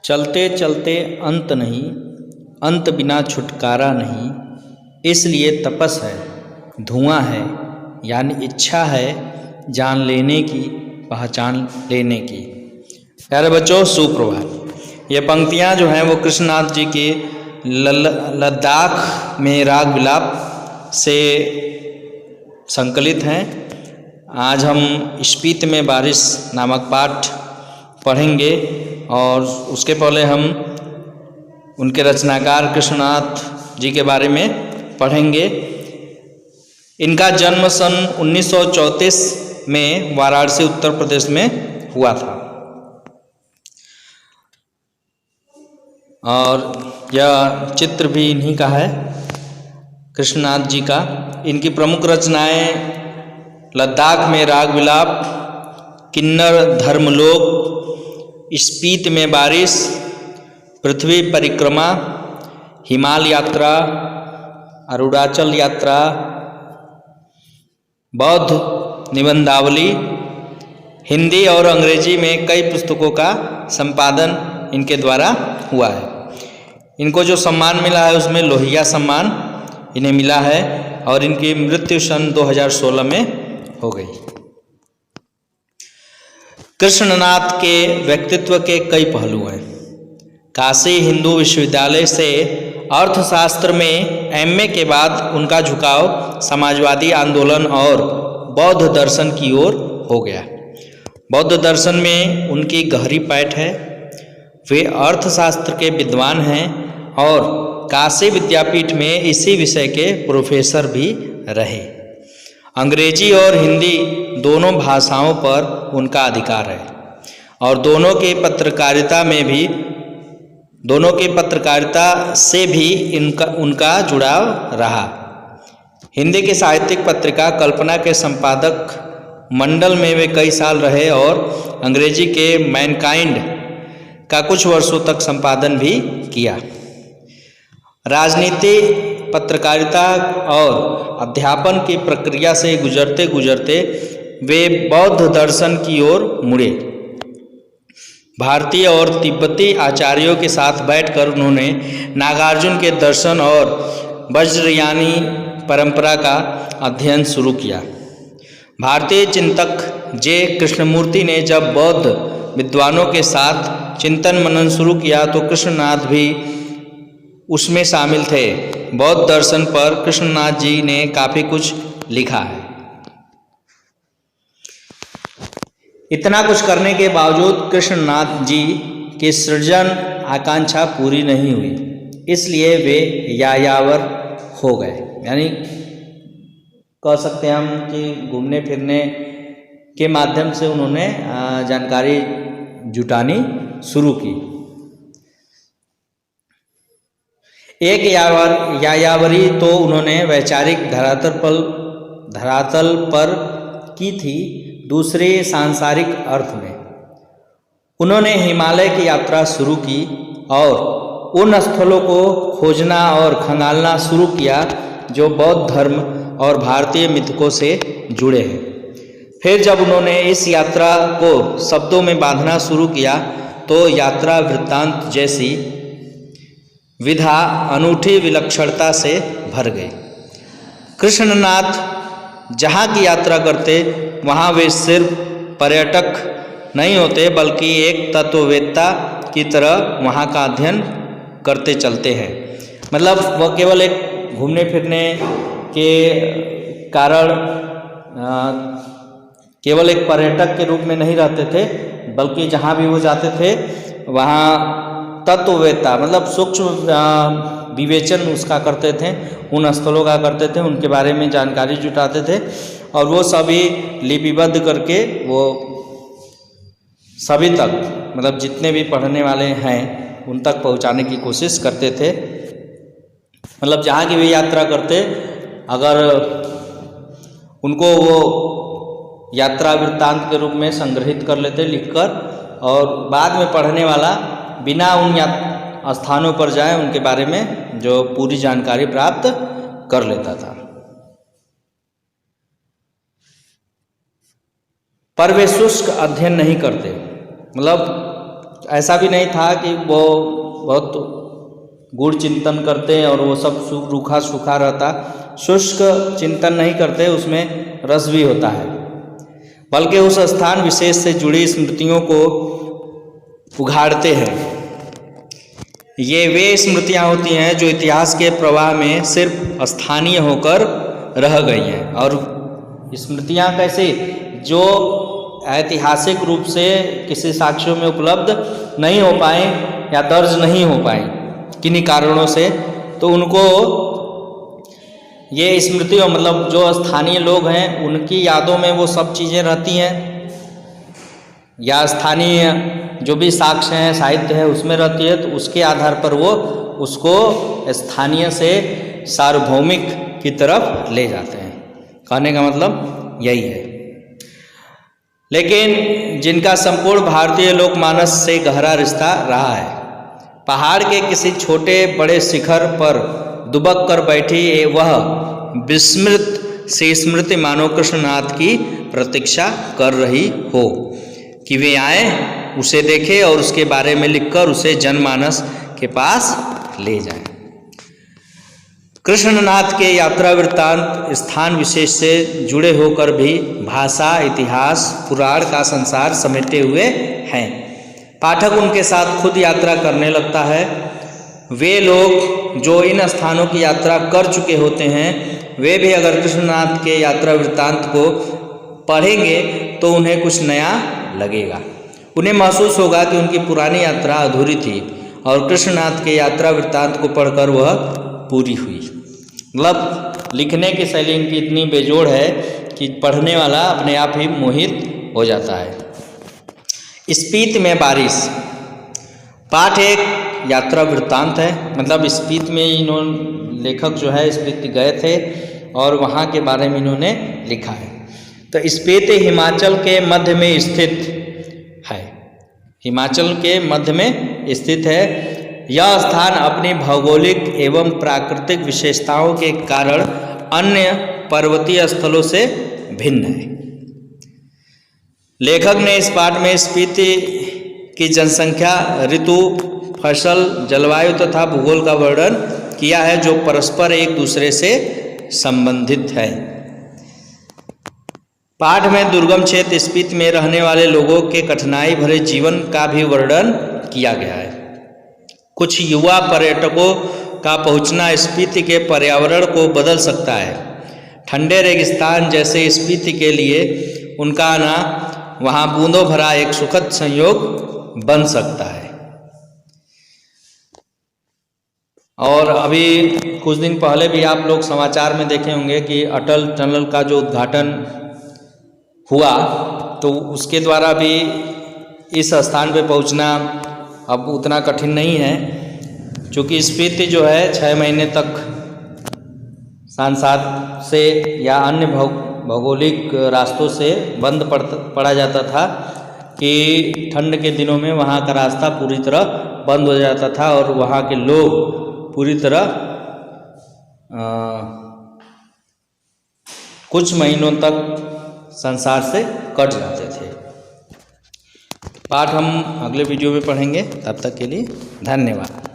चलते चलते अंत नहीं, अंत बिना छुटकारा नहीं, इसलिए तपस है, धुआं है, यानी इच्छा है जान लेने की, पहचान लेने की। प्यारे बच्चों, सुप्रभात। ये पंक्तियाँ जो हैं वो कृष्णनाथ जी के लद्दाख में राग विलाप से संकलित हैं। आज हम स्पीत में बारिश नामक पाठ पढ़ेंगे और उसके पहले हम उनके रचनाकार कृष्णनाथ जी के बारे में पढ़ेंगे। इनका जन्म सन 1934 में वाराणसी उत्तर प्रदेश में हुआ था और यह चित्र भी इन्हीं का है, कृष्णनाथ जी का। इनकी प्रमुख रचनाएं लद्दाख में राग विलाप, किन्नर धर्मलोक, स्पीत में बारिश, पृथ्वी परिक्रमा, हिमालय यात्रा, अरुणाचल यात्रा, बौद्ध निबंधावली। हिंदी और अंग्रेजी में कई पुस्तकों का संपादन इनके द्वारा हुआ है। इनको जो सम्मान मिला है उसमें लोहिया सम्मान इन्हें मिला है और इनकी मृत्यु सन 2016 में हो गई। कृष्णनाथ के व्यक्तित्व के कई पहलू हैं। काशी हिंदू विश्वविद्यालय से अर्थशास्त्र में एमए के बाद उनका झुकाव समाजवादी आंदोलन और बौद्ध दर्शन की ओर हो गया। बौद्ध दर्शन में उनकी गहरी पैठ है। वे अर्थशास्त्र के विद्वान हैं और काशी विद्यापीठ में इसी विषय के प्रोफेसर भी रहे। अंग्रेजी और हिंदी दोनों भाषाओं पर उनका अधिकार है और दोनों के पत्रकारिता से भी उनका जुड़ाव रहा। हिंदी की साहित्यिक पत्रिका कल्पना के संपादक मंडल में वे कई साल रहे और अंग्रेजी के मैनकाइंड का कुछ वर्षों तक संपादन भी किया। राजनीति, पत्रकारिता और अध्यापन की प्रक्रिया से गुजरते गुजरते वे बौद्ध दर्शन की ओर मुड़े। भारतीय और तिब्बती आचार्यों के साथ बैठकर उन्होंने नागार्जुन के दर्शन और वज्रयानी परंपरा का अध्ययन शुरू किया। भारतीय चिंतक जे कृष्णमूर्ति ने जब बौद्ध विद्वानों के साथ चिंतन मनन शुरू किया तो कृष्णनाथ भी उसमें शामिल थे। बौद्ध दर्शन पर कृष्णनाथ जी ने काफ़ी कुछ लिखा है। इतना कुछ करने के बावजूद कृष्णनाथ जी की सृजन आकांक्षा पूरी नहीं हुई, इसलिए वे यायावर हो गए। यानी कह सकते हैं हम कि घूमने फिरने के माध्यम से उन्होंने जानकारी जुटानी शुरू की। एक यायावरी तो उन्होंने वैचारिक धरातल पर की थी, दूसरे सांसारिक अर्थ में उन्होंने हिमालय की यात्रा शुरू की और उन स्थलों को खोजना और खंगालना शुरू किया जो बौद्ध धर्म और भारतीय मिथकों से जुड़े हैं। फिर जब उन्होंने इस यात्रा को शब्दों में बांधना शुरू किया तो यात्रा वृत्तांत जैसी विधा अनूठी विलक्षणता से भर गई। कृष्णनाथ जहाँ की यात्रा करते वहाँ वे सिर्फ पर्यटक नहीं होते बल्कि एक तत्ववेत्ता की तरह वहाँ का अध्ययन करते चलते हैं। मतलब वह केवल एक घूमने फिरने के कारण केवल एक पर्यटक के रूप में नहीं रहते थे, बल्कि जहाँ भी वो जाते थे वहाँ तत्ववेत्ता मतलब सूक्ष्म विवेचन उसका करते थे, उन स्थलों का करते थे, उनके बारे में जानकारी जुटाते थे और वो सभी लिपिबद्ध करके वो सभी तक मतलब जितने भी पढ़ने वाले हैं उन तक पहुंचाने की कोशिश करते थे। मतलब जहाँ की भी यात्रा करते, अगर उनको वो यात्रा वृत्तांत के रूप में संग्रहित कर लेते लिखकर, और बाद में पढ़ने वाला बिना उन स्थानों पर जाए उनके बारे में जो पूरी जानकारी प्राप्त कर लेता था। पर वे शुष्क अध्ययन नहीं करते, मतलब ऐसा भी नहीं था कि वो बहुत गूढ़ चिंतन करते और वो सब रूखा सूखा रहता, शुष्क चिंतन नहीं करते, उसमें रस भी होता है, बल्कि उस स्थान विशेष से जुड़ी स्मृतियों को उघाड़ते हैं। ये वे स्मृतियाँ होती हैं जो इतिहास के प्रवाह में सिर्फ स्थानीय होकर रह गई हैं। और स्मृतियाँ कैसे, जो ऐतिहासिक रूप से किसी साक्ष्यों में उपलब्ध नहीं हो पाए या दर्ज नहीं हो पाए किन्हीं कारणों से, तो उनको ये स्मृति मतलब जो स्थानीय लोग हैं उनकी यादों में वो सब चीज़ें रहती हैं, या स्थानीय जो भी साक्ष्य हैं, साहित्य है, उसमें रहती है, तो उसके आधार पर वो उसको स्थानीय से सार्वभौमिक की तरफ ले जाते हैं। कहने का मतलब यही है। लेकिन जिनका संपूर्ण भारतीय लोकमानस से गहरा रिश्ता रहा है, पहाड़ के किसी छोटे बड़े शिखर पर दुबक कर बैठी वह विस्मृत से स्मृति मानो कृष्णनाथ की प्रतीक्षा कर रही हो कि वे आए, उसे देखें और उसके बारे में लिखकर उसे जनमानस के पास ले जाएं। कृष्णनाथ के यात्रा वृत्तांत स्थान विशेष से जुड़े होकर भी भाषा, इतिहास, पुराण का संसार समेटे हुए हैं। पाठक उनके साथ खुद यात्रा करने लगता है। वे लोग जो इन स्थानों की यात्रा कर चुके होते हैं, वे भी अगर कृष्णनाथ के यात्रा वृत्तांत को पढ़ेंगे तो उन्हें कुछ नया लगेगा। उन्हें महसूस होगा कि उनकी पुरानी यात्रा अधूरी थी और कृष्णनाथ के यात्रा वृत्तांत को पढ़कर वह पूरी हुई। मतलब लिखने की शैली इनकी इतनी बेजोड़ है कि पढ़ने वाला अपने आप ही मोहित हो जाता है। स्पीत में बारिश पाठ एक यात्रा वृत्तांत है। मतलब स्पीत में इन्होंने लेखक जो है स्पीत गए थे और वहाँ के बारे में इन्होंने लिखा है। तो स्पीत हिमाचल के मध्य में स्थित है, हिमाचल के मध्य में स्थित है। यह स्थान अपनी भौगोलिक एवं प्राकृतिक विशेषताओं के कारण अन्य पर्वतीय स्थलों से भिन्न है। लेखक ने इस पाठ में स्पीति की जनसंख्या, ऋतु, फसल, जलवायु तथा भूगोल का वर्णन किया है जो परस्पर एक दूसरे से संबंधित है। पाठ में दुर्गम क्षेत्र स्पीति में रहने वाले लोगों के कठिनाई भरे जीवन का भी वर्णन किया गया है। कुछ युवा पर्यटकों का पहुंचना स्पीति के पर्यावरण को बदल सकता है। ठंडे रेगिस्तान जैसे स्पीति के लिए उनका आना वहाँ बूंदों भरा एक सुखद संयोग बन सकता है। और अभी कुछ दिन पहले भी आप लोग समाचार में देखे होंगे कि अटल टनल का जो उद्घाटन हुआ, तो उसके द्वारा भी इस स्थान पे पहुंचना अब उतना कठिन नहीं है, क्योंकि स्पीति जो है 6 महीने तक सांसद से या अन्य भौगोलिक रास्तों से बंद पड़ा जाता था कि ठंड के दिनों में वहाँ का रास्ता पूरी तरह बंद हो जाता था और वहाँ के लोग पूरी तरह कुछ महीनों तक संसार से कट जाते थे। पाठ हम अगले वीडियो में पढ़ेंगे। तब तक के लिए धन्यवाद।